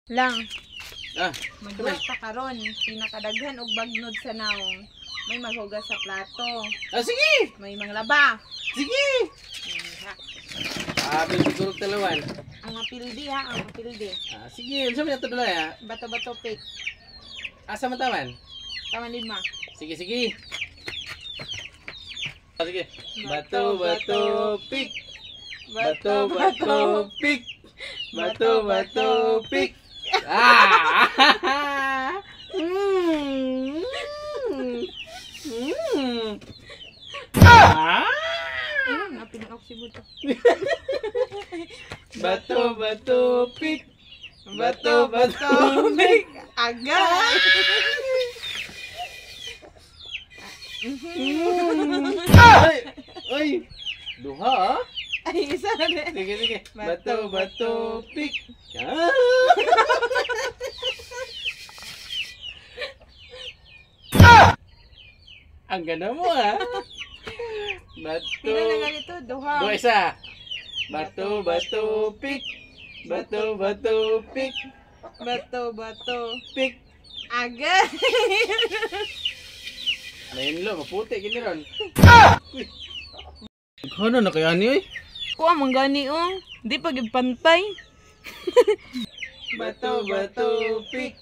Lang. Ah, Magduwa ta karon, pinakadaghan og bagnod sa naong. May maghugas sa plato. ah sige! May manglaba. Sige! Abil siguro talawan. Ang apildi ha, ang apildi. Ah, sige, unsa man ato dala ya? Bato-bato pick. Asa man taman? Taman 5. Sige, sige. Ah, sige. Bato, bato, pick. Bato, bato, pick. Bato, bato, pick. Ah! Mm. Mm. Ah! Ayun, pinanok si Buto. Bato, bato, pick. Bato, bato, pick. Agay! Ay! Ay! Duha ah? Ay, isa na rin. Sige, sige. Bato, Bato, bato, pick. Ah! Ang ganda mo ah. Bato. Pila na ganito, duha. Dua isa. Bato, bato, pick. Bato, bato, pick. Bato-bato. Pick. Agay! Lain lo, maputi gini ron. Ano na kaya ni oy? Kuha mong gani di pa pantay. Bato, bato, pick.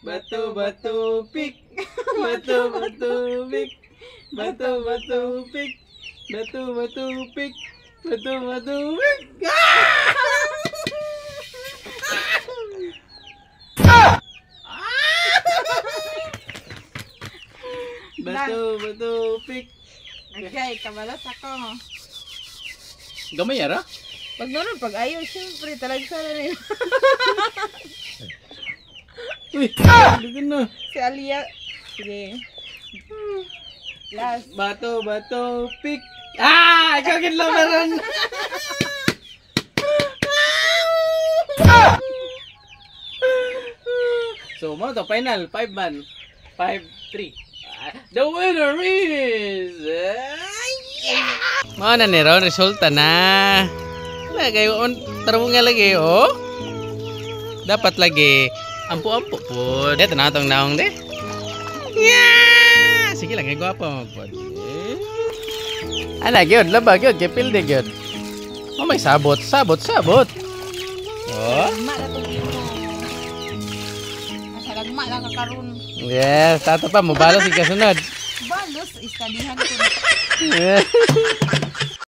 Bato, bato, pick. Bato, bato, pick. Bato, bato, pick. Bato, bato, pick. Bato, bato, pick. Bato, bato, pick. Agay, kabalot ako. Gamay ara? Pag naman, pag ayaw, syempre, talagang sana rin. Uy, lagan na. Si Alia. Sige. Last. Bato, bato, pick. Ah! Ikaw kinlabaran. So, mo to final 5 man. 5-3. The winner is Mao na ni ron resulta na. Lagay on tarong nga lagi oh. Dapat lagi ampo-ampo po. Dito na tong naong de. Yeah! Sige lang, gwapo mo po. Ana gyud, laba gyud, kipil de gyud. Oh, may sabot. Oh. Lagma na itong imo. Asa lagma lang kakaroon. Yes, tato pa mo balos ikasunod. Balos, istadihan ko.